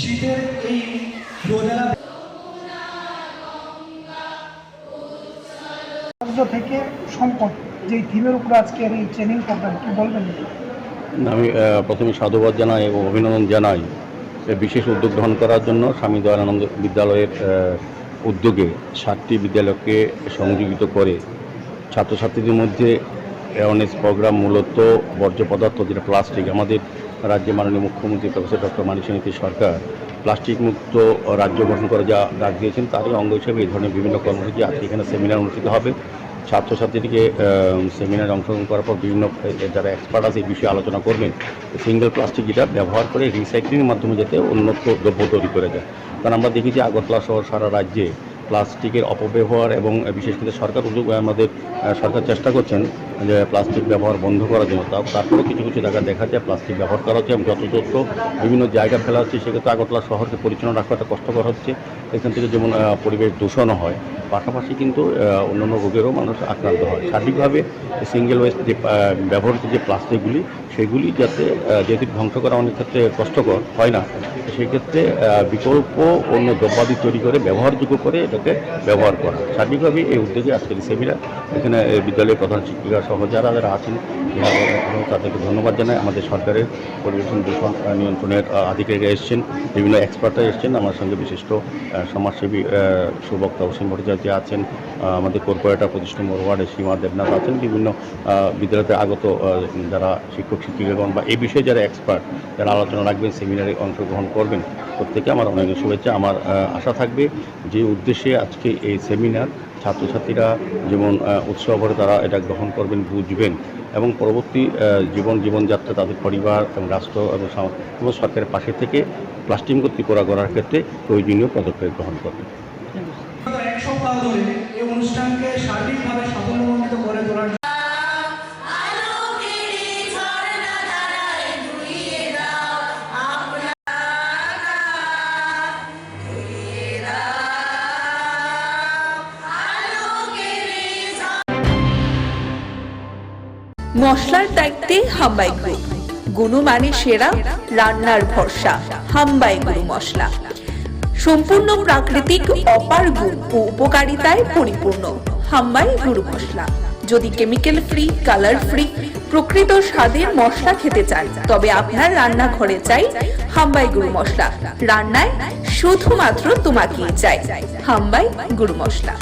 শীতের এই রোদেলা থেকে সম্পদ যে থিমের উপর আজকের এই ট্রেনিং প্রোগ্রাম কি বলবেন? আমি প্রথমে সাধুবাদ জানাই এবং অভিনন্দন জানাই বিশেষ উদ্যোগ গ্রহণ করার জন্য স্বামী দয়ানন্দ বিদ্যালয়ের উদ্যোগে 7টি বিদ্যালয়কে সংযোজিত করে ছাত্রছাত্রীদের মধ্যে অ্যাওয়ারনেস প্রোগ্রাম, মূলত বর্জ্য পদার্থ যেটা প্লাস্টিক। আমাদের রাজ্যে মাননীয় মুখ্যমন্ত্রী প্রফেসর ডক্টর মানিক নীতি সরকার প্লাস্টিক মুক্ত রাজ্য গঠন করে যা ডাক দিয়েছেন, তারই অঙ্গ হিসেবে এই ধরনের বিভিন্ন কর্মসূচি আজকে এখানে সেমিনার অনুষ্ঠিত হবে। ছাত্রছাত্রীদেরকে সেমিনারে অংশগ্রহণ করার পর বিভিন্ন যারা এক্সপার্ট আছে এই বিষয়ে আলোচনা করবেন। সিঙ্গেল প্লাস্টিক যেটা ব্যবহার করে রিসাইক্লিংয়ের মাধ্যমে যাতে উন্নত দ্রব্য তৈরি করে যায়। কারণ আমরা দেখি যে আগরতলা সহ সারা রাজ্যে প্লাস্টিকের অপব্যবহার এবং বিশেষ করে সরকার উদ্যোগ আমাদের সরকার চেষ্টা করছেন যে প্লাস্টিক ব্যবহার বন্ধ করার জন্য। তারপরেও কিছু কিছু জায়গায় দেখা যায় প্লাস্টিক ব্যবহার করা হচ্ছে এবং যত্রতত্র বিভিন্ন জায়গা ফেলা হচ্ছে। সেক্ষেত্রে আগরতলা শহরকে পরিচ্ছন্ন রাখাটা কষ্টকর হচ্ছে। এখান থেকে যেমন পরিবেশ দূষণও হয়, পাশাপাশি কিন্তু অন্যান্য রোগেরও মানুষ আক্রান্ত হয়। সার্বিকভাবে সিঙ্গেল ওয়েস্ট যে ব্যবহৃত যে প্লাস্টিকগুলি সেগুলি যাতে যেহেতু ধ্বংস করা অনেক ক্ষেত্রে কষ্টকর হয় না, সেক্ষেত্রে বিকল্প অন্য দ্রব্যাদি তৈরি করে ব্যবহারযোগ্য করে এটাকে ব্যবহার করা। সার্বিকভাবে এই উদ্যোগে আজকের সেমিনার। এখানে বিদ্যালয়ের প্রধান শিক্ষিকা সহ যারা আছেন তাদেরকে ধন্যবাদ জানাই। আমাদের সরকারের পরিবেশন দূষণ নিয়ন্ত্রণের আধিকারিকরা এসছেন, বিভিন্ন এক্সপার্টরা এসছেন, আমার সঙ্গে বিশিষ্ট সমাজসেবী সুবক্তা অসীম ভট্টাচার্য আছেন, আমাদের কর্পোরেটর প্রতিষ্ঠান ওয়ার্ডের সীমা দেবনাথ আছেন, বিভিন্ন বিদ্যালয়তে আগত যারা শিক্ষক শিক্ষিকাগণ বা এই বিষয়ে যারা এক্সপার্ট যারা আলোচনা রাখবেন, সেমিনারে অংশগ্রহণ করবেন, প্রত্যেকে আমার অনেক শুভেচ্ছা। আমার আশা থাকবে যে উদ্দেশ্যে আজকে এই সেমিনার, ছাত্রছাত্রীরা যেমন উৎসাহ ভরে তারা এটা গ্রহণ করবেন, বুঝবেন এবং পরবর্তী জীবনযাত্রা তাদের পরিবার এবং রাষ্ট্র এবং সরকারের পাশে থেকে প্লাস্টিক মুক্ত ত্রিপুরা গড়ার ক্ষেত্রে প্রয়োজনীয় পদক্ষেপ গ্রহণ করবেন। এক সপ্তাহ ধরে এই অনুষ্ঠানকে সার্বিকভাবে সাফল্যমণ্ডিত করে তোলার মশলার দায়িত্বে হাম্বাই গ্রুপ, গুণমানে সেরা, রান্নার ভরসা। হাম্বাই গ্রুপ মশলা সম্পূর্ণ প্রাকৃতিক, অপার গুণ ও উপকারিতায় পরিপূর্ণ। হাম্বাই গ্রুপ মশলা। যদি কেমিক্যাল ফ্রি, কালার ফ্রি, প্রকৃত স্বাদের মশলা খেতে চান, তবে আপনার রান্নাঘরে চাই হাম্বাই গুরু মশলা। রান্নায় শুধুমাত্র তোমাকেই চাই হাম্বাই গুরু মশলা।